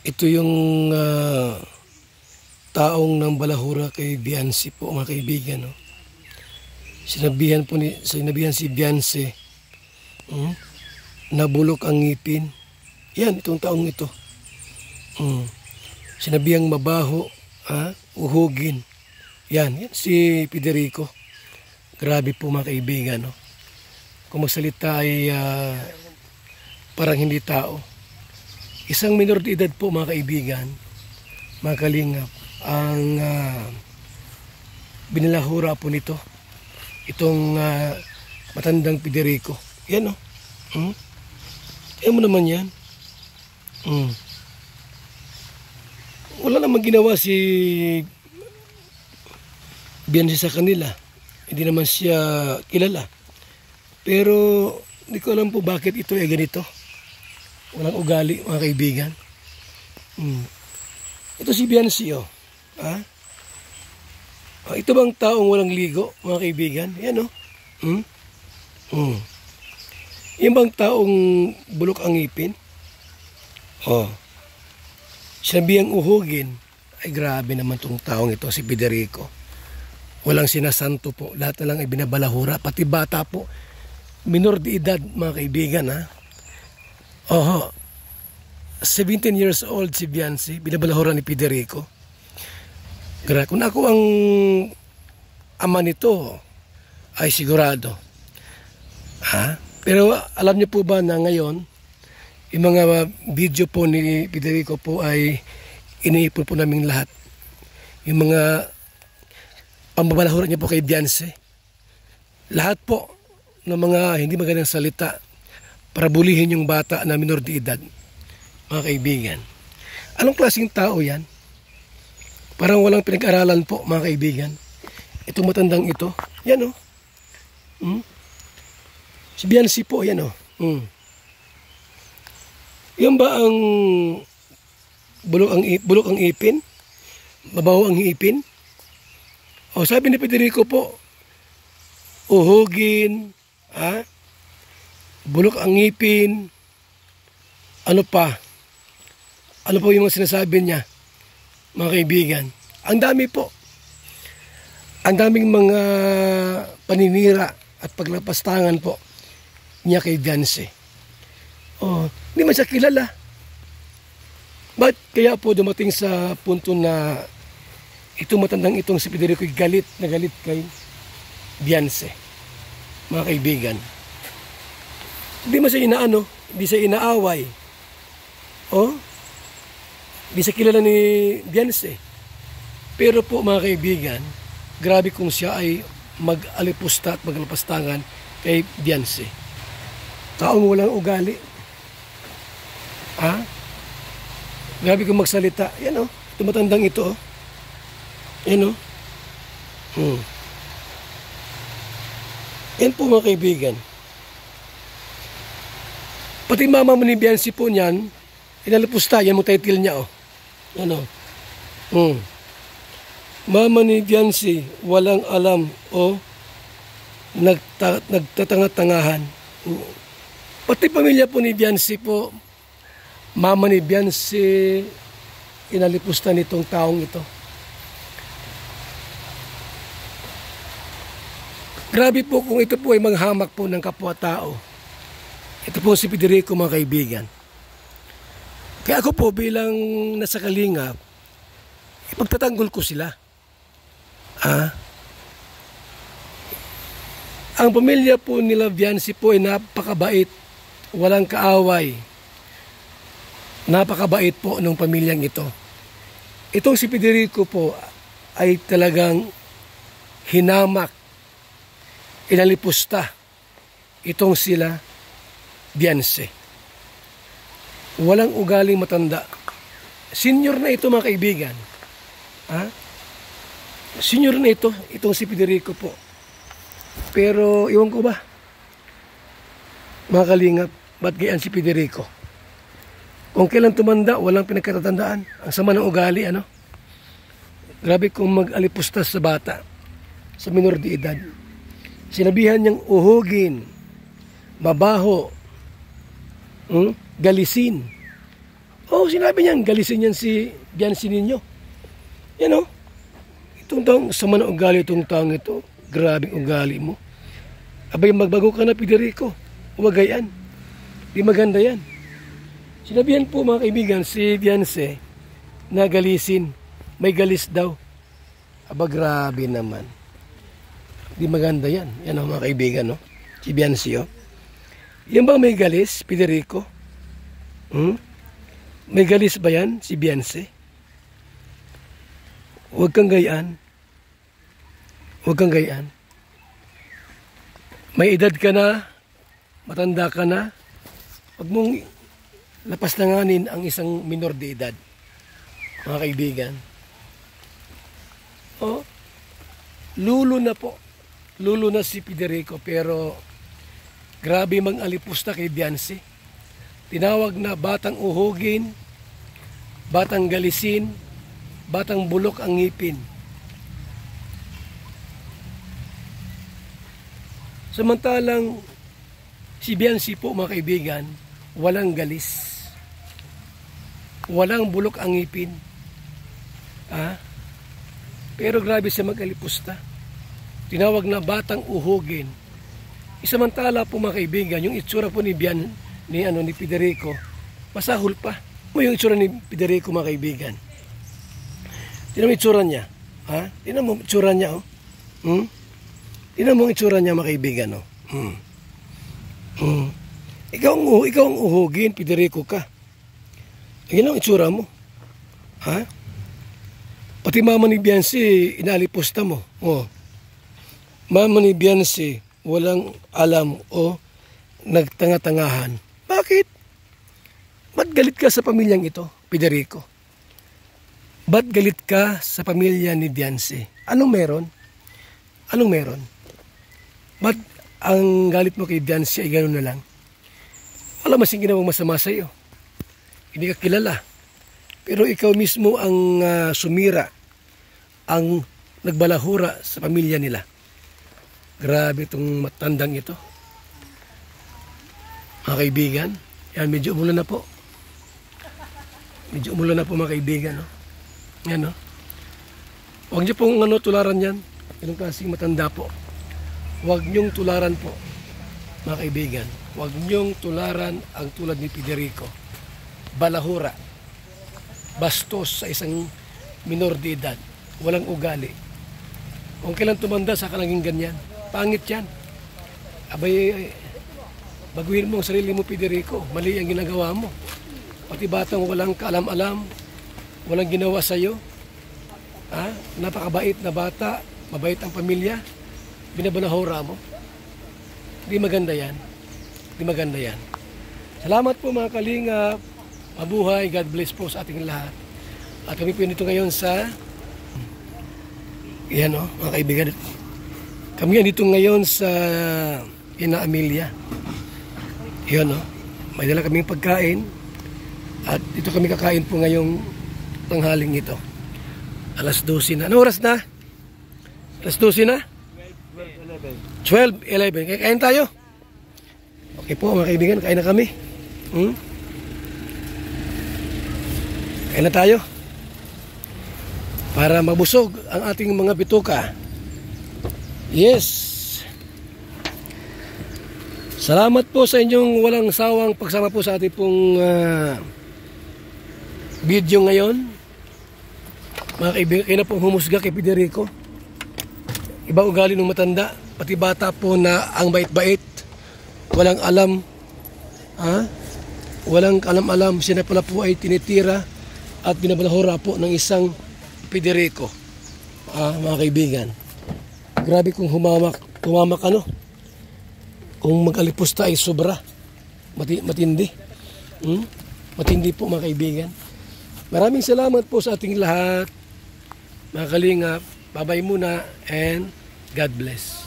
Ito yung taong ng balahura kay Biancy po, mga kaibigan. No? Sinabihan si Biancy, nabulok ang ngipin. Yan, itong taong ito. Sinabihang mabaho, uhugin. Yan si Federico. Grabe po mga kaibigan. No? Kung magsalita ay parang hindi tao. Isang minor de edad po mga kaibigan, mga kalingap, ang binalahura po nito. Itong matandang Federico. Yan o. Kaya mo naman yan. Wala namang ginawa si Biancy sa kanila. Hindi naman siya kilala. Pero hindi ko alam po bakit ito ay ganito. Walang ugali mga kaibigan. Ito si Biancy oh. Ito bang taong walang ligo mga kaibigan? Yan oh. Yan bang taong bulok ang ngipin? Sinabihang uhugin. Ay grabe naman tong taong ito si Federico. Walang sinasanto po. Lahat na lang ay binabalahura. Pati bata po. Minor de edad mga kaibigan 17 years old si Biancy, binabalahura ni Federico. Kung ako ang ama nito, ay sigurado. Pero alam niyo po ba na ngayon, yung mga video po ni Federico po ay iniipon po namin lahat. Yung mga pambabalahura niya po kay Biancy. Lahat po ng mga hindi magandang salita para bulihin yung bata na minor de edad. Mga kaibigan. Anong klaseng tao yan? Parang walang pinag-aralan po mga kaibigan. Itong matandang ito. Yan o. Si Biancy po. Yan o. Yan ba ang bulok ang ipin? Mabaho ang ipin? Sabi ni Federico po, uhugin, bulok ang ngipin, ano pa? Ano po yung mga sinasabi niya, mga kaibigan? Ang dami po. Ang daming mga paninira at paglapastangan po niya kay Biancy. Hindi man siya kilala. Ba't kaya po dumating sa punto na itong matandang itong si Federico galit na galit kay Biancy, mga kaibigan? Hindi man siya inaano, hindi siya inaaway. Hindi siya kilala ni Biancy. Pero po mga kaibigan, grabe kung siya ay mag-alipusta at maglapastangan kay Biancy. Taong walang ugali. Grabe kung magsalita. Yan o, tumatandang ito o. Yan o. Yan po mga kaibigan. Pati mama mo ni Biancy po niyan, inalipusta, yan mo title niya o. Yan o. Mama ni Biancy, walang alam o nagtatanga-tangahan. Pati pamilya po ni Biancy po, mama ni Biancy, inalipusta nitong taong ito. Grabe po kung ito po ay manghamak po ng kapwa-tao. Ito po si Federico mga kaibigan. Kaya ako po bilang nasa kalingap, ipagtatanggol ko sila. Ang pamilya po nila Biancy po ay napakabait, walang kaaway. Napakabait po ng pamilyang ito. Itong si Federico po ay talagang hinamak, inalipusta itong sila Biancy. Walang ugaling matanda. Senior na ito mga kaibigan. Senior na ito, itong si Federico po. Pero iwan ko ba, mga kalingap, ba't gayaan si Federico? Kung kailan tumanda, walang pinagkatatandaan. Ang sama ng ugali, Grabe kung mag-alipustas sa bata, sa minor de edad. Sinabihan niyang uhugin, mabaho, galisin. Oh, sinabi niyan, galisin niyan si Biancy ninyo. Yan o. Itong taong sama na ugali itong taong ito. Grabing ugali mo. Abay, magbago ka na, Federico. Huwag yan. Di maganda yan. Sinabihan po mga kaibigan si Biancy na galisin. May galis daw. Aba, grabe naman. Di maganda yan. Yan o mga kaibigan, no? Si Biancy, oh. Yan ba may galis, Federico? May galis ba yan, si Biancy? Huwag kang gayaan. Huwag kang gayaan. May edad ka na, matanda ka na, huwag mong lapastanganin ang isang minor de edad, mga kaibigan. Oh, lulo na po. Lulo na si Federico, pero grabe mang-alipusta kay Biancy. Tinawag na batang uhugin, batang galisin, batang bulok ang ngipin. Samantalang si Biancy po mga kaibigan, walang galis. Walang bulok ang ngipin. Pero grabe siya mag-alipusta. Tinawag na batang uhugin. Isamantala po mga kaibigan, yung itsura po ni Federico, masahol pa. Yung itsura ni Federico mga kaibigan. Tingnan mo itsura niya. Tingnan mo itsura niya, oh. Tingnan mo itsura niya mga kaibigan, oh. Ikaw ang uhugin, Federico ka. Yan ang itsura mo. Pati mama ni Biancy, inalipusta mo. Oh. Mama ni Biancy, walang alam o nagtanga-tangahan. Bakit? Ba't galit ka sa pamilyang ito, Federico? Ba't galit ka sa pamilya ni Biancy? Anong meron? Anong meron? Ba't ang galit mo kay Biancy ay gano'n na lang? Wala masing ginawang masama sa iyo. Hindi ka kilala. Pero ikaw mismo ang sumira, ang nagbalahura sa pamilya nila. Grabe itong matandang ito. Mga kaibigan, yan, medyo umulan na po. Medyo umulan na po mga kaibigan, no? Yan, no? Huwag niyo pong tularan yan. Ganun klaseng matanda po. Huwag niyong tularan po, mga kaibigan. Huwag niyong tularan ang tulad ni Federico. Balahura. Bastos sa isang minor de edad. Walang ugali. Kung kailan tumanda sa kalanging ganyan. Pangit yan. Abay, baguhin mo ang sarili mo, Federico. Mali ang ginagawa mo. Pati batang walang kaalam-alam, walang ginawa sa'yo. Napakabait na bata, mabait ang pamilya, binabalahura mo. Hindi maganda yan. Hindi maganda yan. Salamat po mga kalingap. Mabuhay, God bless po sa ating lahat. At kami po nito ngayon sa, yan o, mga kaibigan. Kami nandito ngayon sa Ina Amelia. Yan o, may dala kaming pagkain. At dito kami kakain po ngayong tanghaling ito. Alas 12 na. Ano oras na? Alas 12 na? 12:11. Kain tayo? Okay po mga kaibigan, kain na kami. Kain na tayo. Para mabusog ang ating mga bituka. Yes. Salamat po sa inyong walang sawang pagsama po sa ating pong video ngayon. Mga kaibigan, kayo na pong humusga kay Federico. Iba ugali ng matanda, pati bata po na ang bait-bait, walang alam, walang alam-alam, siya na pala po ay tinitira at binabalahura po ng isang Federico. Mga kaibigan, grabe kung humamak ano, kung mag-alipusta ay sobra, matindi. Matindi po mga kaibigan. Maraming salamat po sa ating lahat. Mga kalingap, bye-bye muna and God bless.